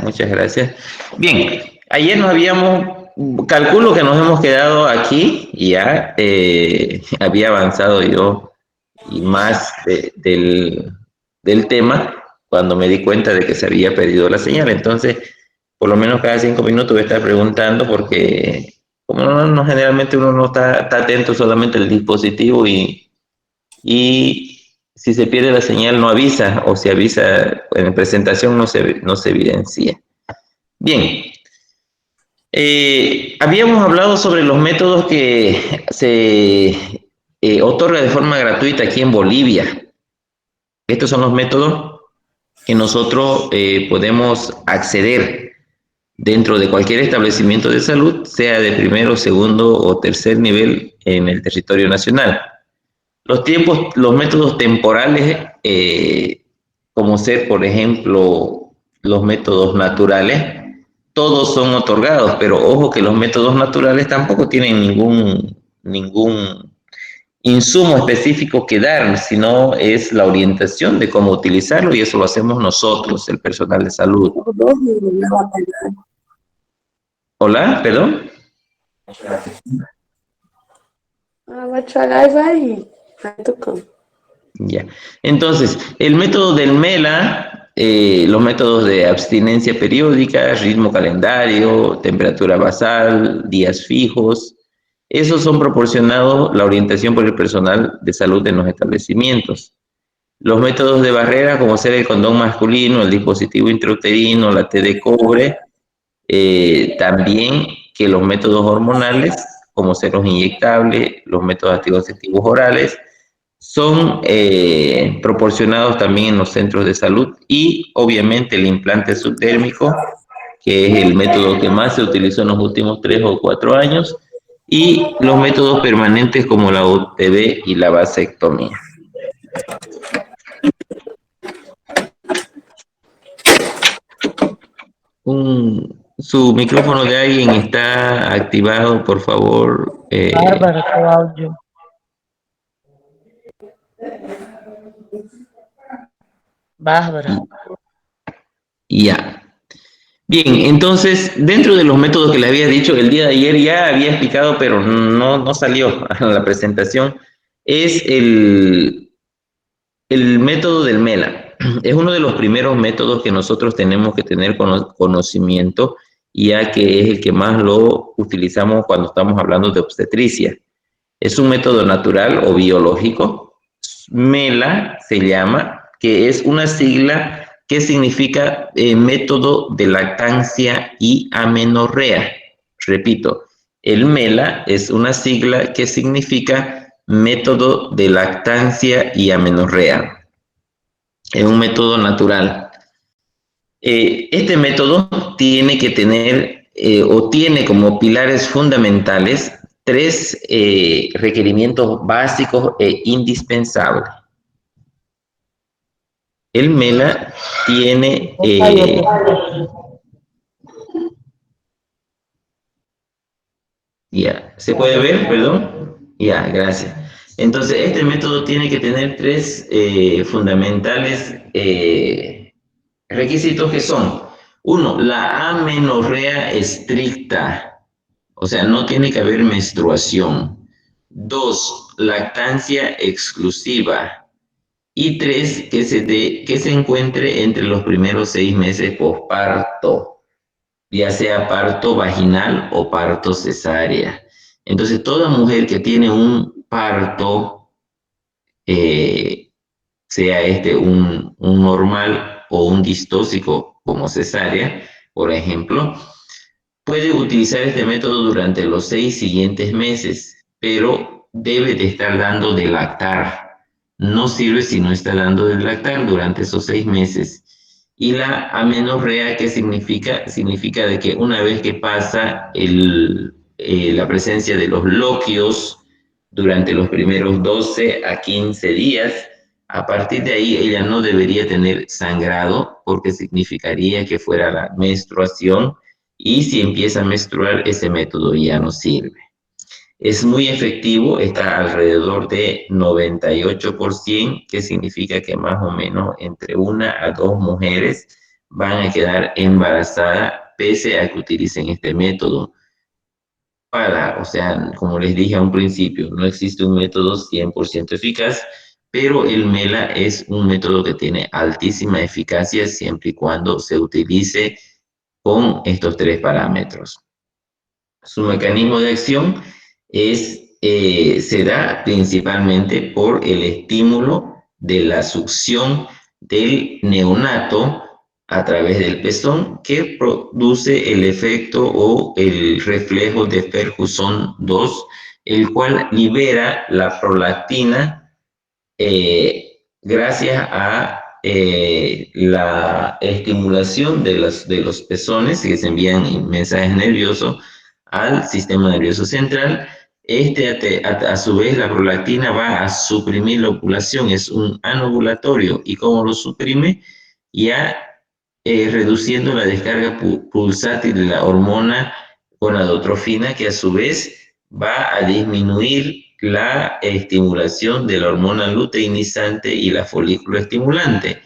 muchas gracias. Bien, ayer calculo que nos hemos quedado aquí y ya había avanzado yo y más del tema cuando me di cuenta de que se había perdido la señal. Entonces, por lo menos cada 5 minutos voy a estar preguntando porque como generalmente uno no está atento solamente al dispositivo y si se pierde la señal no avisa o si avisa en presentación no se evidencia. Bien, habíamos hablado sobre los métodos que se otorga de forma gratuita aquí en Bolivia. Estos son los métodos que nosotros podemos acceder dentro de cualquier establecimiento de salud, sea de primero, segundo o tercer nivel en el territorio nacional. Los métodos temporales, como ser, por ejemplo, los métodos naturales, todos son otorgados, pero ojo que los métodos naturales tampoco tienen ningún insumo específico que dar, sino es la orientación de cómo utilizarlo y eso lo hacemos nosotros, el personal de salud. Hola, perdón. Vai devagar e vai tocando. Ya. Entonces, el método del MELA, los métodos de abstinencia periódica, ritmo calendario, temperatura basal, días fijos, esos son proporcionados la orientación por el personal de salud en los establecimientos. Los métodos de barrera, como ser el condón masculino, el dispositivo intrauterino, la T de cobre, también que los métodos hormonales, como ser los inyectables, los métodos anticonceptivos orales, son proporcionados también en los centros de salud y obviamente el implante subdérmico, que es el método que más se utilizó en los últimos 3 o 4 años, y los métodos permanentes como la UTB y la vasectomía. Su micrófono de alguien está activado, por favor. Bárbara, tu audio. Bárbara. Ya. Bien, entonces, dentro de los métodos que le había dicho, el día de ayer ya había explicado, pero no salió a la presentación, es el método del MELA. Es uno de los primeros métodos que nosotros tenemos que tener conocimiento, ya que es el que más lo utilizamos cuando estamos hablando de obstetricia. Es un método natural o biológico. MELA se llama, que es una sigla que significa método de lactancia y amenorrea. Repito, el MELA es una sigla que significa método de lactancia y amenorrea. Es un método natural. Este método tiene que tener o tiene como pilares fundamentales 3 requerimientos básicos e indispensables. El MELA tiene... ya, ¿se puede ver? Perdón. Ya, gracias. Entonces, este método tiene que tener 3 fundamentales requisitos que son, 1, la amenorrea estricta, o sea, no tiene que haber menstruación. 2, lactancia exclusiva. Y 3, que se encuentre entre los primeros 6 meses posparto, ya sea parto vaginal o parto cesárea. Entonces, toda mujer que tiene un parto, sea un normal o un distóxico como cesárea, por ejemplo, puede utilizar este método durante los 6 siguientes meses, pero debe de estar dando de lactar. No sirve si no está dando de lactar durante esos 6 meses. Y la amenorrea, ¿qué significa? Significa de que una vez que pasa la presencia de los loquios durante los primeros 12 a 15 días, a partir de ahí ella no debería tener sangrado porque significaría que fuera la menstruación y si empieza a menstruar ese método ya no sirve. Es muy efectivo, está alrededor de 98%, que significa que más o menos entre 1 a 2 mujeres van a quedar embarazadas pese a que utilicen este método. O sea, como les dije a un principio, no existe un método 100% eficaz, pero el MELA es un método que tiene altísima eficacia siempre y cuando se utilice con estos tres parámetros. Su mecanismo de acción se da principalmente por el estímulo de la succión del neonato a través del pezón, que produce el efecto o el reflejo de Ferguson 2, el cual libera la prolactina gracias a la estimulación de los pezones que se envían mensajes nerviosos al sistema nervioso central. A su vez, la prolactina va a suprimir la ovulación, es un anovulatorio. ¿Y cómo lo suprime? Ya reduciendo la descarga pulsátil de la hormona gonadotrofina, que a su vez va a disminuir la estimulación de la hormona luteinizante y la folículo estimulante.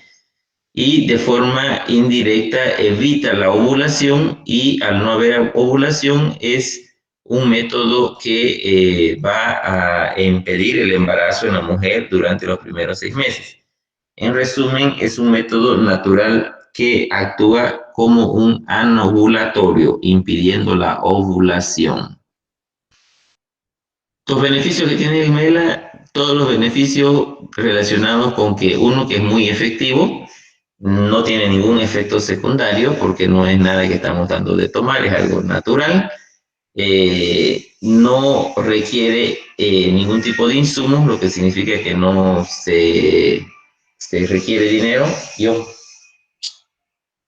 Y de forma indirecta evita la ovulación, y al no haber ovulación es un método que va a impedir el embarazo en la mujer durante los primeros 6 meses. En resumen, es un método natural que actúa como un anovulatorio, impidiendo la ovulación. Los beneficios que tiene el MELA, todos los beneficios relacionados con que uno, que es muy efectivo, no tiene ningún efecto secundario porque no es nada que estamos dando de tomar, es algo natural. No requiere ningún tipo de insumos, lo que significa que no se requiere dinero.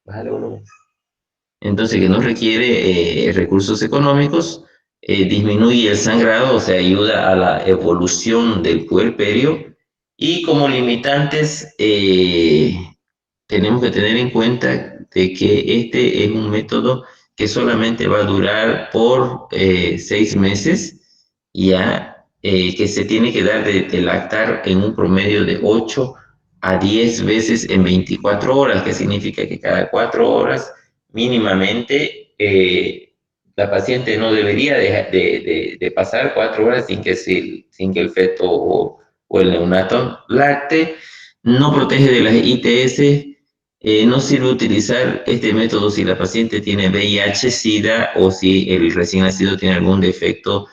Bájale volumen. Entonces, que no requiere recursos económicos, disminuye el sangrado, o sea, ayuda a la evolución del puerperio. Y como limitantes, tenemos que tener en cuenta de que este es un método que solamente va a durar por 6 meses, ya que se tiene que dar de lactar en un promedio de 8 a 10 veces en 24 horas, que significa que cada 4 horas mínimamente la paciente no debería de pasar 4 horas sin que el feto o el neonato lacte. No protege de las ITS. No sirve utilizar este método si la paciente tiene VIH, SIDA, o si el recién nacido tiene algún defecto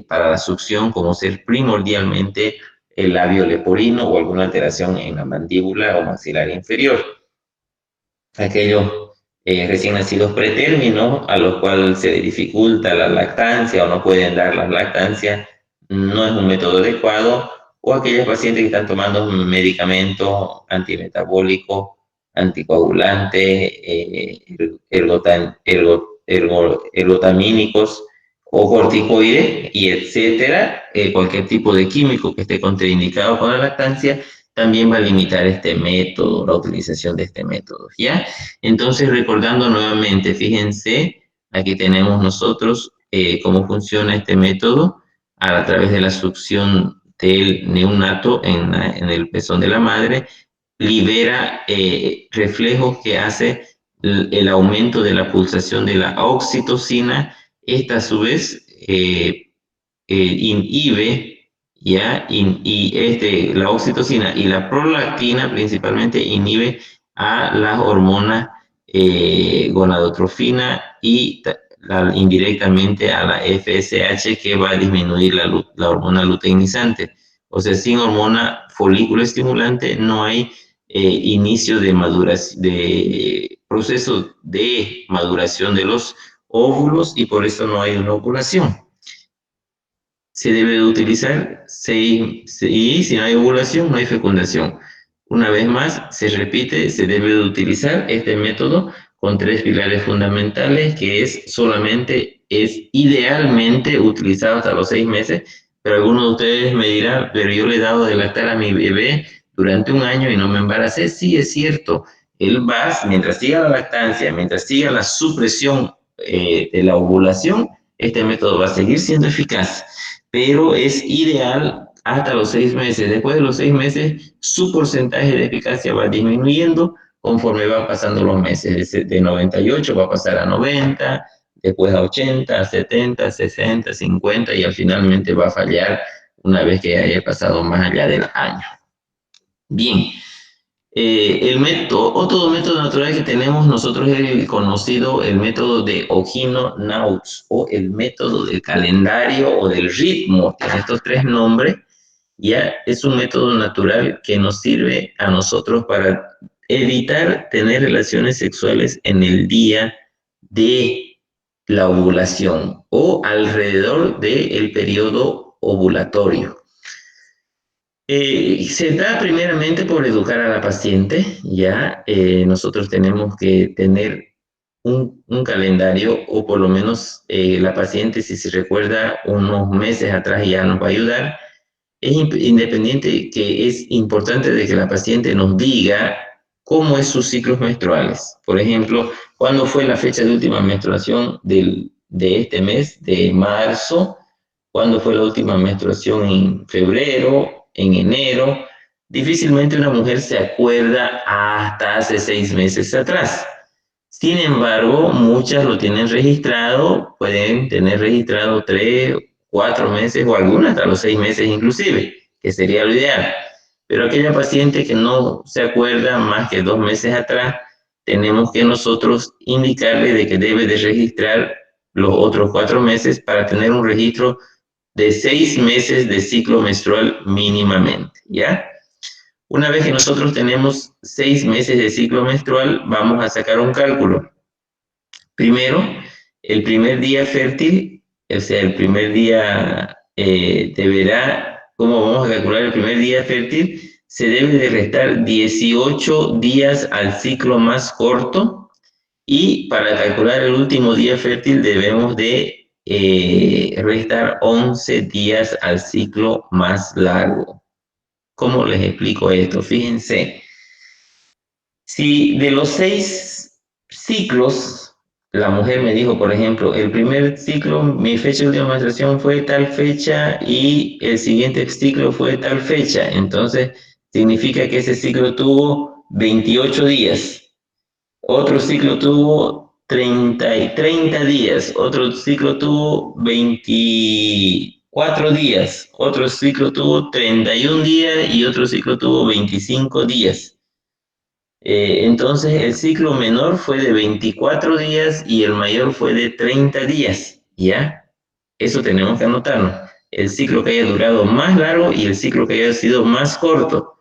para la succión, como ser primordialmente el labio leporino o alguna alteración en la mandíbula o maxilar inferior. Aquellos recién nacidos pretérminos a los cuales se les dificulta la lactancia o no pueden dar la lactancia, no es un método adecuado. O aquellas pacientes que están tomando medicamentos antimetabólicos, anticoagulantes, ergotamínicos o corticoides, y etcétera, cualquier tipo de químico que esté contraindicado con la lactancia, también va a limitar este método, la utilización de este método, ¿ya? Entonces, recordando nuevamente, fíjense, aquí tenemos nosotros cómo funciona este método a través de la succión del neonato en el pezón de la madre, libera reflejos que hace el aumento de la pulsación de la oxitocina. Esta a su vez inhibe, la oxitocina y la prolactina principalmente inhibe a las hormonas gonadotrofina y indirectamente a la FSH, que va a disminuir la hormona luteinizante. O sea, sin hormona folículo estimulante no hay inicio de maduración, de proceso de maduración de los óvulos, y por eso no hay una ovulación. Se debe de utilizar y si no hay ovulación, no hay fecundación. Una vez más, se repite, se debe de utilizar este método con 3 pilares fundamentales, que es idealmente utilizado hasta los 6 meses, pero algunos de ustedes me dirán, pero yo le he dado de lactar a mi bebé durante 1 año y no me embaracé. Sí, es cierto. Mientras siga la lactancia, mientras siga la supresión de la ovulación, este método va a seguir siendo eficaz, pero es ideal hasta los 6 meses. Después de los 6 meses, su porcentaje de eficacia va disminuyendo conforme van pasando los meses. De 98 va a pasar a 90, después a 80, a 70, 60, 50 y finalmente va a fallar una vez que haya pasado más allá del año. Bien, otro método natural que tenemos nosotros es el conocido, el método de Ogino-Nautz o el método del calendario o del ritmo. Tiene estos tres nombres. Ya es un método natural que nos sirve a nosotros para evitar tener relaciones sexuales en el día de la ovulación o alrededor del periodo ovulatorio. Se da primeramente por educar a la paciente, ya nosotros tenemos que tener un calendario o por lo menos la paciente, si se recuerda unos meses atrás, ya nos va a ayudar. Es independiente que es importante de que la paciente nos diga cómo es sus ciclos menstruales. Por ejemplo, cuándo fue la fecha de última menstruación de este mes, de marzo, cuándo fue la última menstruación en febrero, en enero. Difícilmente una mujer se acuerda hasta hace 6 meses atrás. Sin embargo, muchas lo tienen registrado, pueden tener registrado 3, 4 meses o algunas hasta los 6 meses inclusive, que sería lo ideal. Pero aquella paciente que no se acuerda más que 2 meses atrás, tenemos que nosotros indicarle de que debe de registrar los otros 4 meses para tener un registro de 6 meses de ciclo menstrual mínimamente, ¿ya? Una vez que nosotros tenemos 6 meses de ciclo menstrual, vamos a sacar un cálculo. Primero, el primer día fértil, o sea, el primer día deberá, ¿cómo vamos a calcular el primer día fértil? Se debe de restar 18 días al ciclo más corto y para calcular el último día fértil debemos de restar 11 días al ciclo más largo. ¿Cómo les explico esto? Fíjense, si de los 6 ciclos, la mujer me dijo, por ejemplo, el primer ciclo, mi fecha de última menstruación fue tal fecha y el siguiente ciclo fue tal fecha, entonces significa que ese ciclo tuvo 28 días, otro ciclo tuvo 30 días, otro ciclo tuvo 24 días, otro ciclo tuvo 31 días y otro ciclo tuvo 25 días. Entonces el ciclo menor fue de 24 días y el mayor fue de 30 días, ¿ya? Eso tenemos que anotarlo. El ciclo que haya durado más largo y el ciclo que haya sido más corto.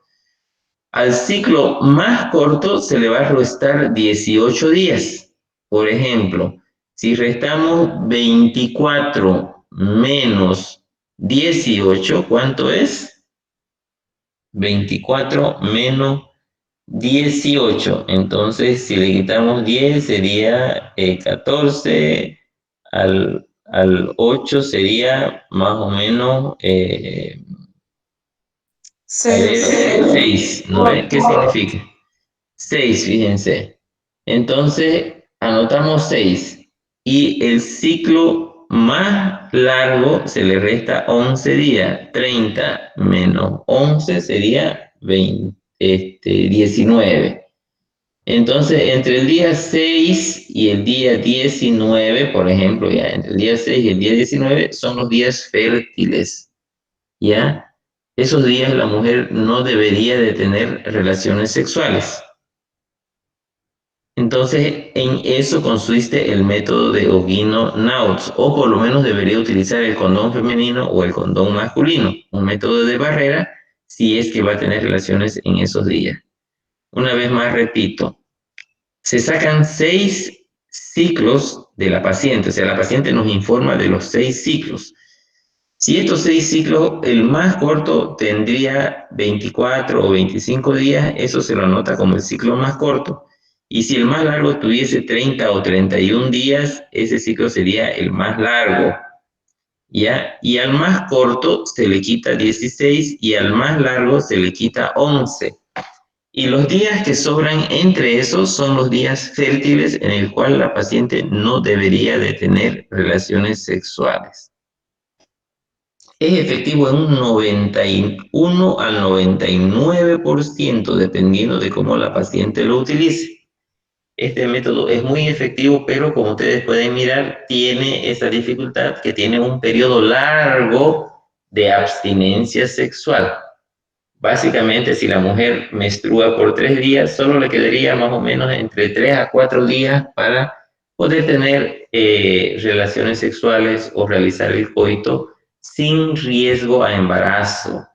Al ciclo más corto se le va a restar 18 días. Por ejemplo, si restamos 24 menos 18, ¿cuánto es? 24 menos 18. Entonces, si le quitamos 10, sería 14. Al 8 sería más o menos 6. ¿No ve? ¿Qué significa? 6, fíjense. Entonces, anotamos 6. Y el ciclo más largo se le resta 11 días. 30 menos 11 sería 19. Entonces, entre el día 6 y el día 19, por ejemplo, ya entre el día 6 y el día 19 son los días fértiles, ¿ya? Esos días la mujer no debería de tener relaciones sexuales. Entonces, en eso consiste el método de Ogino-Nautz, o por lo menos debería utilizar el condón femenino o el condón masculino, un método de barrera si es que va a tener relaciones en esos días. Una vez más repito, se sacan 6 ciclos de la paciente, o sea, la paciente nos informa de los 6 ciclos. Si estos 6 ciclos, el más corto tendría 24 o 25 días, eso se lo anota como el ciclo más corto. Y si el más largo tuviese 30 o 31 días, ese ciclo sería el más largo, ¿ya? Y al más corto se le quita 16 y al más largo se le quita 11. Y los días que sobran entre esos son los días fértiles en el cual la paciente no debería de tener relaciones sexuales. es efectivo en un 91 al 99%, dependiendo de cómo la paciente lo utilice. Este método es muy efectivo, pero como ustedes pueden mirar, tiene esa dificultad que tiene un periodo largo de abstinencia sexual. Básicamente, si la mujer menstrua por 3 días, solo le quedaría más o menos entre 3 a 4 días para poder tener relaciones sexuales o realizar el coito sin riesgo a embarazo,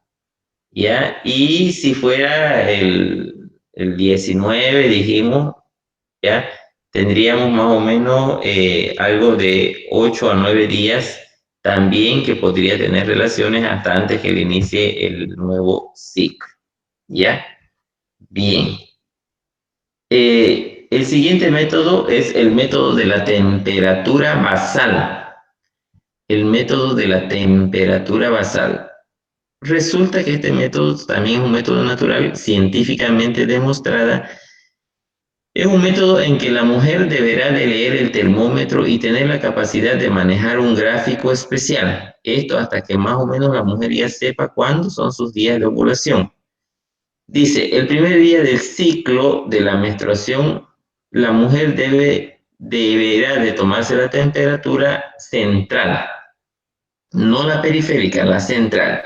¿ya? Y si fuera el 19, dijimos, ¿ya? Tendríamos más o menos algo de 8 a 9 días también que podría tener relaciones hasta antes que le inicie el nuevo ciclo, ¿ya? Bien. El siguiente método es el método de la temperatura basal. El método de la temperatura basal. Resulta que este método también es un método natural, científicamente demostrada. Es un método en que la mujer deberá de leer el termómetro y tener la capacidad de manejar un gráfico especial. Esto hasta que más o menos la mujer ya sepa cuándo son sus días de ovulación. Dice, el primer día del ciclo de la menstruación, la mujer deberá de tomarse la temperatura central, no la periférica, la central.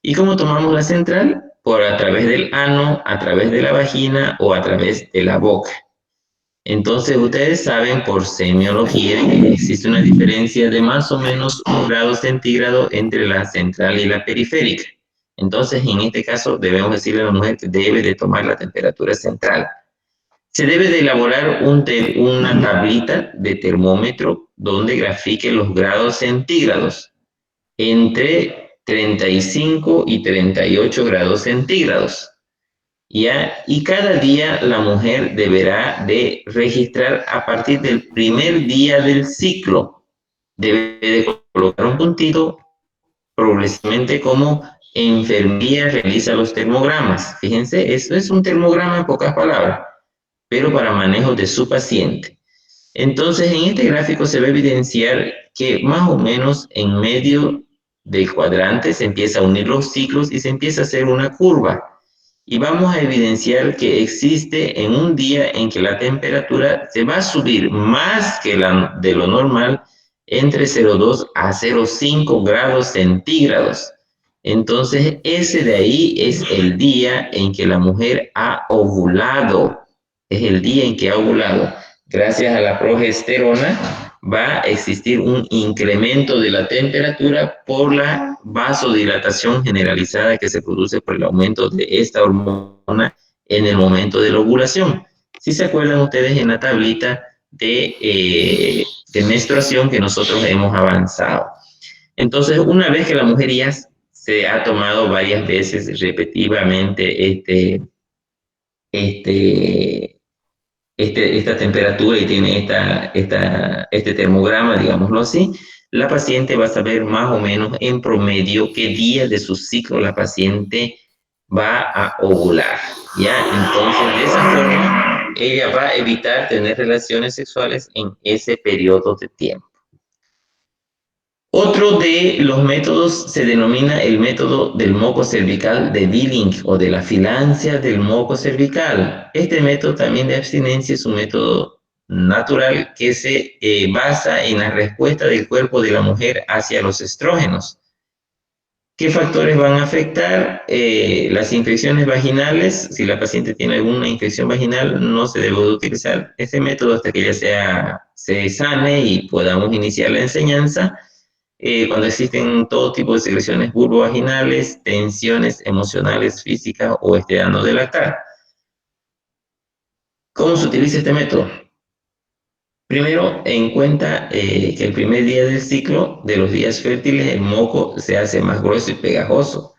¿Y cómo tomamos la central? Por a través del ano, a través de la vagina o a través de la boca. Entonces, ustedes saben por semiología que existe una diferencia de más o menos 1 grado centígrado entre la central y la periférica. Entonces, en este caso, debemos decirle a la mujer que debe de tomar la temperatura central. Se debe de elaborar una tablita de termómetro donde grafique los grados centígrados entre 35 y 38 grados centígrados. ¿Ya? Y cada día la mujer deberá de registrar a partir del primer día del ciclo. Debe de colocar un puntito progresivamente como enfermería realiza los termogramas. Fíjense, eso es un termograma en pocas palabras, pero para manejo de su paciente. Entonces, en este gráfico se va a evidenciar que más o menos en medio del cuadrante se empieza a unir los ciclos y se empieza a hacer una curva. Y vamos a evidenciar que existe en un día en que la temperatura se va a subir más que de lo normal entre 0,2 a 0,5 grados centígrados. Entonces, ese de ahí es el día en que la mujer ha ovulado. Es el día en que ha ovulado. Gracias a la progesterona va a existir un incremento de la temperatura por la vasodilatación generalizada que se produce por el aumento de esta hormona en el momento de la ovulación. Si se acuerdan ustedes en la tablita de menstruación que nosotros hemos avanzado. Entonces, una vez que la mujer ya se ha tomado varias veces repetitivamente esta temperatura y tiene este termograma, digámoslo así, la paciente va a saber más o menos en promedio qué día de su ciclo la paciente va a ovular, ¿ya? Entonces, de esa forma, ella va a evitar tener relaciones sexuales en ese periodo de tiempo. Otro de los métodos se denomina el método del moco cervical de Billing o de la filancia del moco cervical. Este método también de abstinencia es un método natural que se basa en la respuesta del cuerpo de la mujer hacia los estrógenos. ¿Qué factores van a afectar? Las infecciones vaginales. Si la paciente tiene alguna infección vaginal, no se debe utilizar este método hasta que ya se sane y podamos iniciar la enseñanza. Cuando existen todo tipo de secreciones vulvovaginales, tensiones emocionales, físicas o dando de lactar. ¿Cómo se utiliza este método? Primero, en cuenta que el primer día del ciclo de los días fértiles el moco se hace más grueso y pegajoso.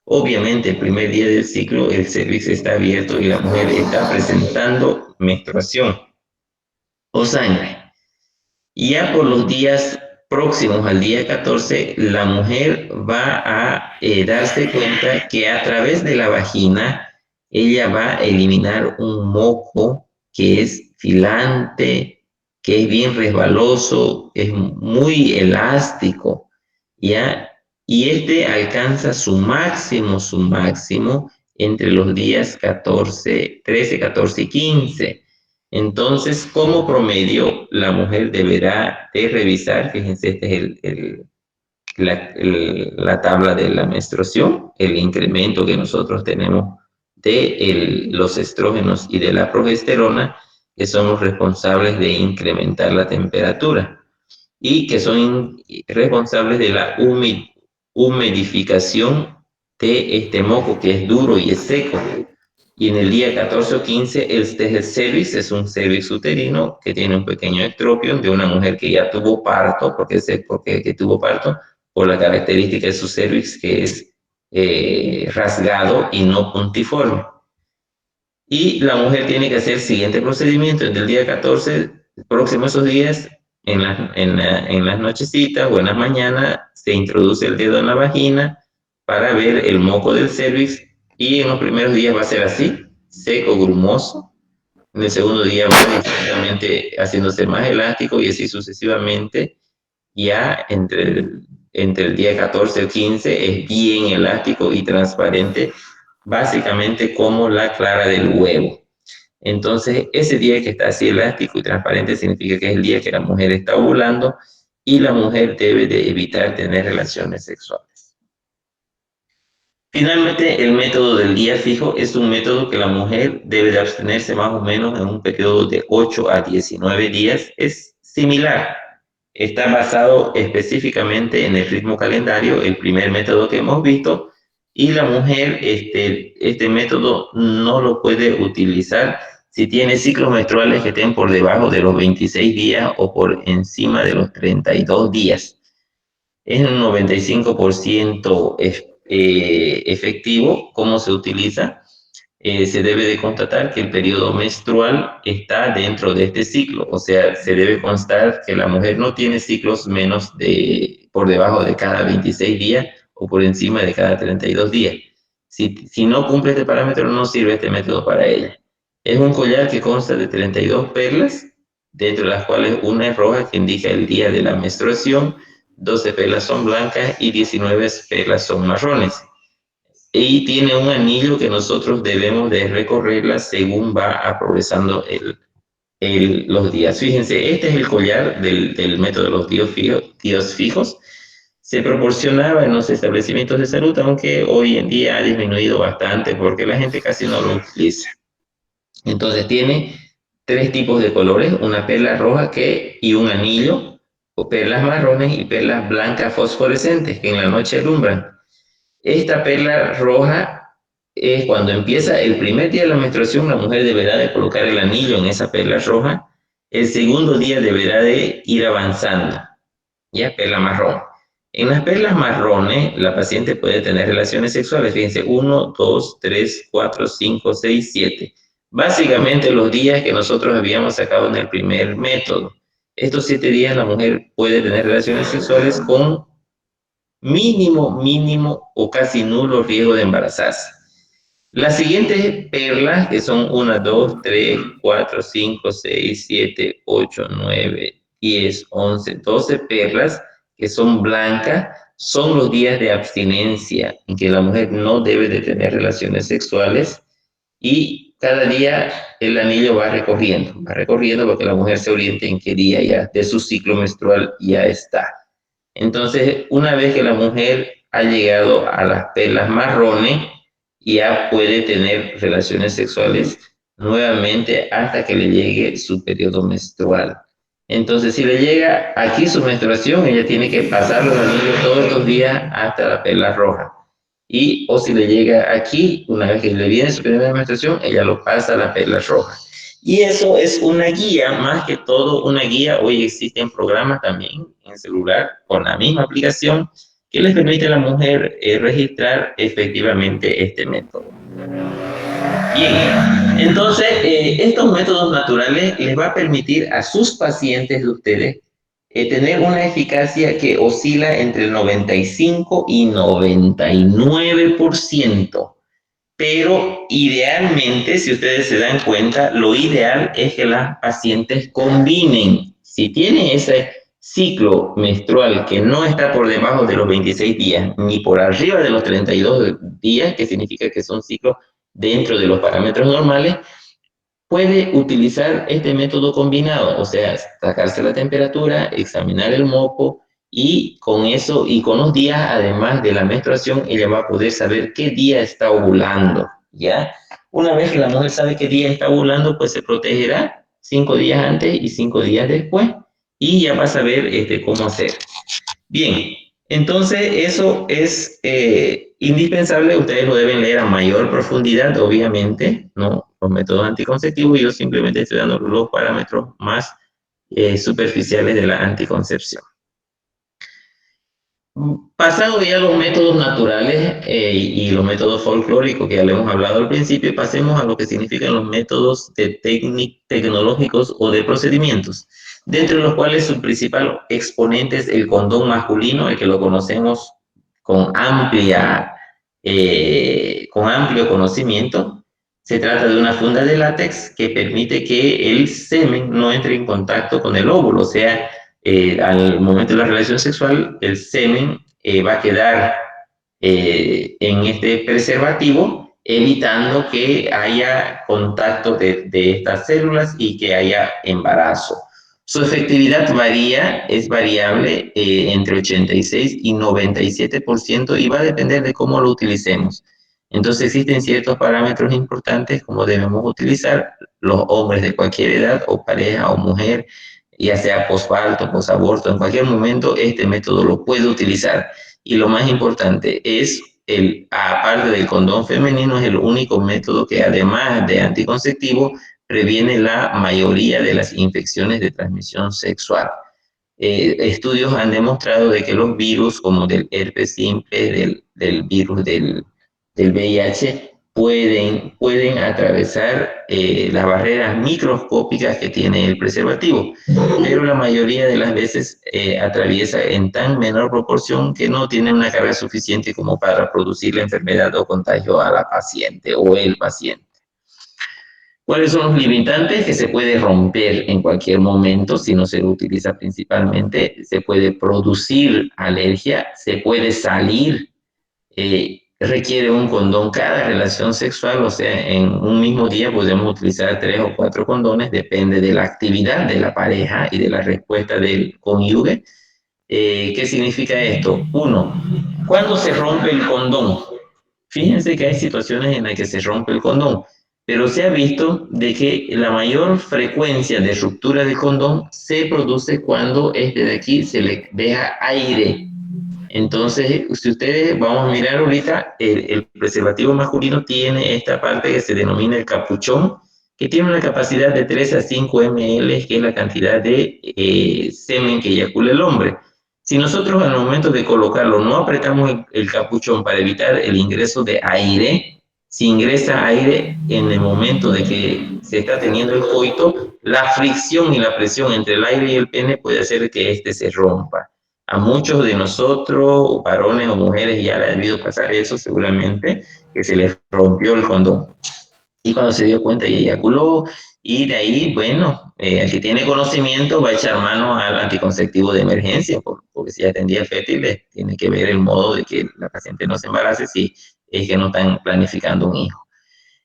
Obviamente, el primer día del ciclo el cervix está abierto y la mujer está presentando menstruación o sangre. Y ya por los días próximos al día 14, la mujer va a darse cuenta que a través de la vagina ella va a eliminar un moco que es filante, que es bien resbaloso, es muy elástico, ¿ya? y este alcanza su máximo entre los días 14, 13, 14 y 15. Entonces, como promedio, la mujer deberá de revisar, fíjense, este es la tabla de la menstruación, el incremento que nosotros tenemos de los estrógenos y de la progesterona, que son los responsables de incrementar la temperatura y que son responsables de la humidificación de este moco que es duro y es seco. Y en el día 14 o 15, este es el cervix, es un cervix uterino que tiene un pequeño estropión de una mujer que ya tuvo parto, porque tuvo parto, por la característica de su cervix que es rasgado y no puntiforme. Y la mujer tiene que hacer el siguiente procedimiento. En el día 14, próximo a esos días, en las nochecitas o en las mañanas, se introduce el dedo en la vagina para ver el moco del cervix y en los primeros días va a ser así, seco, grumoso. En el segundo día va directamente haciéndose más elástico y así sucesivamente. Ya entre el día 14 o 15 es bien elástico y transparente, básicamente como la clara del huevo. Entonces, ese día que está así elástico y transparente significa que es el día que la mujer está ovulando y la mujer debe de evitar tener relaciones sexuales. Finalmente, el método del día fijo es un método que la mujer debe de abstenerse más o menos en un periodo de 8 a 19 días. Es similar. Está basado específicamente en el ritmo calendario, el primer método que hemos visto, y la mujer este método no lo puede utilizar si tiene ciclos menstruales que estén por debajo de los 26 días o por encima de los 32 días. Es un 95% efectivo. ¿Cómo se utiliza? Se debe de constatar que el periodo menstrual está dentro de este ciclo, o sea, se debe constar que la mujer no tiene ciclos menos de por debajo de cada 26 días o por encima de cada 32 días. Si no cumple este parámetro, no sirve este método para ella. Es un collar que consta de 32 perlas, dentro de las cuales una es roja, que indica el día de la menstruación, 12 perlas son blancas y 19 perlas son marrones. Y tiene un anillo que nosotros debemos de recorrerla según va progresando los días. Fíjense, este es el collar del método de los días fijos. Se proporcionaba en los establecimientos de salud, aunque hoy en día ha disminuido bastante porque la gente casi no lo utiliza. Entonces tiene tres tipos de colores, una perla roja y un anillo, o perlas marrones y perlas blancas fosforescentes que en la noche alumbran. Esta perla roja es cuando empieza el primer día de la menstruación, la mujer deberá de colocar el anillo en esa perla roja. El segundo día deberá de ir avanzando, ya perla marrón. En las perlas marrones, la paciente puede tener relaciones sexuales. Fíjense, 1, 2, 3, 4, 5, 6, 7. Básicamente los días que nosotros habíamos sacado en el primer método. Estos 7 días la mujer puede tener relaciones sexuales con mínimo o casi nulo riesgo de embarazarse. Las siguientes perlas, que son 1, 2, 3, 4, 5, 6, 7, 8, 9, 10, 11, 12 perlas, que son blancas, son los días de abstinencia en que la mujer no debe de tener relaciones sexuales y cada día el anillo va recorriendo porque la mujer se oriente en qué día ya de su ciclo menstrual ya está. Entonces, una vez que la mujer ha llegado a las perlas marrones, ya puede tener relaciones sexuales nuevamente hasta que le llegue su periodo menstrual. Entonces, si le llega aquí su menstruación, ella tiene que pasar los anillos todos los días hasta la perla roja. O si le llega aquí, una vez que le viene su primera menstruación, ella lo pasa a la perla roja. Y eso es una guía, más que todo una guía. Hoy existen programas también en celular con la misma aplicación que les permite a la mujer registrar efectivamente este método. Bien, entonces estos métodos naturales les va a permitir a sus pacientes de ustedes tener una eficacia que oscila entre el 95 y 99%. Pero idealmente, si ustedes se dan cuenta, lo ideal es que las pacientes combinen. Si tienen ciclo menstrual que no está por debajo de los 26 días ni por arriba de los 32 días, que significa que son ciclos dentro de los parámetros normales, puede utilizar este método combinado, o sea, sacarse la temperatura, examinar el moco y con eso y con los días, además de la menstruación, ella va a poder saber qué día está ovulando, ¿ya? Una vez que la mujer sabe qué día está ovulando, pues se protegerá 5 días antes y 5 días después y ya va a saber cómo hacer. Bien, entonces eso es indispensable, ustedes lo deben leer a mayor profundidad, obviamente, ¿no? Los métodos anticonceptivos, yo simplemente estoy dando los parámetros más superficiales de la anticoncepción. Pasado ya los métodos naturales y los métodos folclóricos que ya le hemos hablado al principio, pasemos a lo que significan los métodos tecnológicos o de procedimientos, dentro de los cuales su principal exponente es el condón masculino, el que lo conocemos con amplio conocimiento. Se trata de una funda de látex que permite que el semen no entre en contacto con el óvulo, o sea, al momento de la relación sexual, el semen va a quedar en este preservativo, evitando que haya contacto de estas células y que haya embarazo. Su efectividad es variable entre 86 y 97% y va a depender de cómo lo utilicemos. Entonces existen ciertos parámetros importantes como debemos utilizar los hombres de cualquier edad o pareja o mujer, ya sea posparto, posaborto, en cualquier momento este método lo puede utilizar. Y lo más importante es, aparte del condón femenino, es el único método que además de anticonceptivo previene la mayoría de las infecciones de transmisión sexual. Estudios han demostrado de que los virus como del herpes simple, del virus del VIH, pueden atravesar las barreras microscópicas que tiene el preservativo, pero la mayoría de las veces atraviesa en tan menor proporción que no tiene una carga suficiente como para producir la enfermedad o contagio a la paciente o el paciente. ¿Cuáles son los limitantes? Que se puede romper en cualquier momento si no se lo utiliza principalmente, se puede producir alergia, se puede salir, requiere un condón cada relación sexual, o sea, en un mismo día podemos utilizar 3 o 4 condones, depende de la actividad de la pareja y de la respuesta del cónyuge. ¿Qué significa esto? Uno, ¿cuándo se rompe el condón? Fíjense que hay situaciones en las que se rompe el condón, pero se ha visto de que la mayor frecuencia de ruptura de condón se produce cuando de aquí se le deja aire. Entonces, si ustedes vamos a mirar ahorita, el preservativo masculino tiene esta parte que se denomina el capuchón, que tiene una capacidad de 3 a 5 ml, que es la cantidad de semen que eyacula el hombre. Si nosotros al momento de colocarlo no apretamos el capuchón para evitar el ingreso de aire, si ingresa aire en el momento de que se está teniendo el coito, la fricción y la presión entre el aire y el pene puede hacer que este se rompa. A muchos de nosotros, varones o mujeres, ya le ha debido pasar eso seguramente, que se les rompió el condón. Y cuando se dio cuenta, ya eyaculó, y de ahí, bueno, el que tiene conocimiento va a echar mano al anticonceptivo de emergencia, porque si atendía fértiles, tiene que ver el modo de que la paciente no se embarace si es que no están planificando un hijo.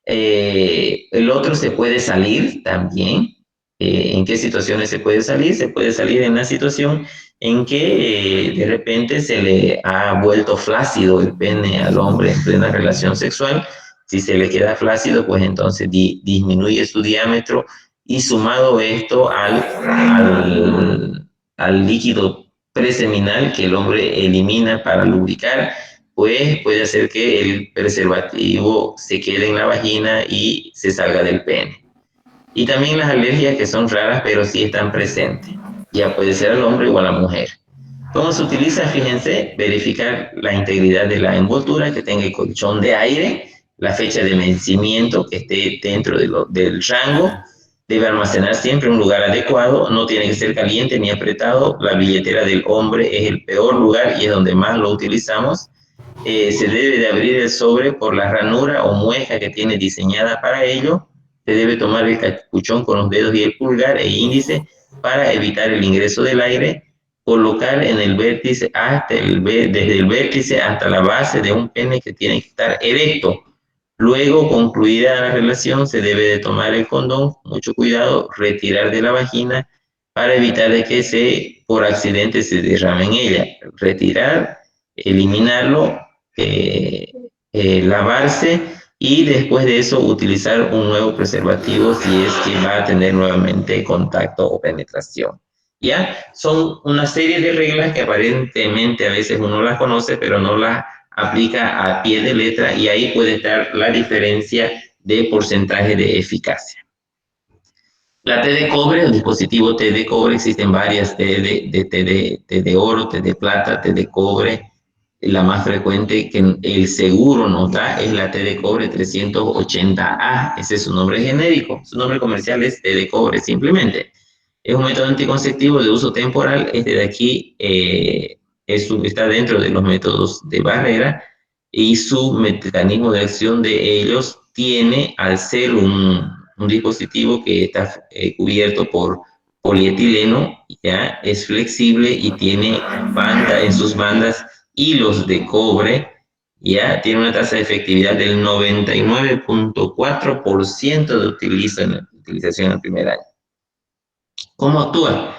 El otro se puede salir también. ¿En qué situaciones se puede salir? Se puede salir en una situación en que de repente se le ha vuelto flácido el pene al hombre en plena relación sexual. Si se le queda flácido, pues entonces disminuye su diámetro y sumado esto al líquido preseminal que el hombre elimina para lubricar, pues puede hacer que el preservativo se quede en la vagina y se salga del pene. Y también las alergias que son raras, pero sí están presentes. Ya puede ser al hombre o a la mujer. ¿Cómo se utiliza? Fíjense, verificar la integridad de la envoltura, que tenga el colchón de aire, la fecha de vencimiento, que esté dentro del rango, debe almacenar siempre en un lugar adecuado, no tiene que ser caliente ni apretado, la billetera del hombre es el peor lugar y es donde más lo utilizamos. Se debe de abrir el sobre por la ranura o muesca que tiene diseñada para ello, se debe tomar el capuchón con los dedos y el pulgar e índice para evitar el ingreso del aire. colocar en el vértice desde el vértice hasta la base de un pene que tiene que estar erecto. Luego, concluida la relación, se debe de tomar el condón, mucho cuidado, retirar de la vagina para evitar de que por accidente se derrame en ella. Retirar, eliminarlo, lavarse y después de eso utilizar un nuevo preservativo si es que va a tener nuevamente contacto o penetración. ¿Ya? Son una serie de reglas que aparentemente a veces uno las conoce, pero no las aplica a pie de letra y ahí puede estar la diferencia de porcentaje de eficacia. La T de cobre, el dispositivo T de cobre, existen varias T de oro, T de plata, T de cobre. La más frecuente que el seguro nos da es la T de cobre 380A. Ese es su nombre genérico. Su nombre comercial es T de cobre simplemente. Es un método anticonceptivo de uso temporal. Este de aquí está dentro de los métodos de barrera y su mecanismo de acción de ellos tiene, al ser un dispositivo que está cubierto por polietileno, ya es flexible y tiene en sus bandas hilos de cobre, ya tiene una tasa de efectividad del 99.4% de utilización en el primer año. ¿Cómo actúa?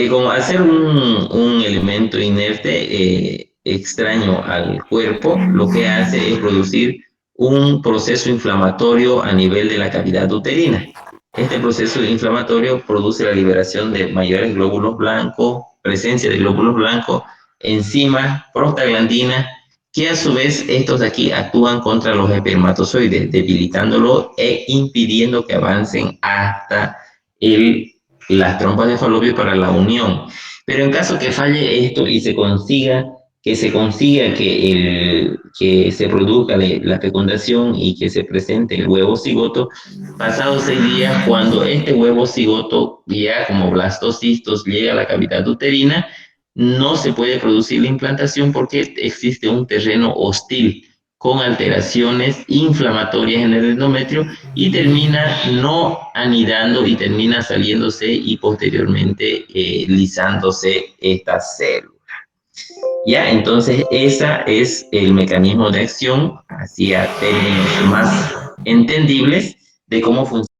Como al ser un elemento inerte extraño al cuerpo, lo que hace es producir un proceso inflamatorio a nivel de la cavidad uterina. Este proceso inflamatorio produce la liberación de mayores glóbulos blancos, presencia de glóbulos blancos, enzimas, prostaglandinas, que a su vez estos de aquí actúan contra los espermatozoides, debilitándolos e impidiendo que avancen hasta las trompas de falopio para la unión. Pero en caso que falle esto y se consiga que se produzca la fecundación y que se presente el huevo cigoto, pasados 6 días, cuando este huevo cigoto ya como blastocistos llega a la cavidad uterina, no se puede producir la implantación porque existe un terreno hostil con alteraciones inflamatorias en el endometrio y termina no anidando y termina saliéndose y posteriormente lisándose esta célula. Ya, entonces ese es el mecanismo de acción hacia términos más entendibles de cómo funciona.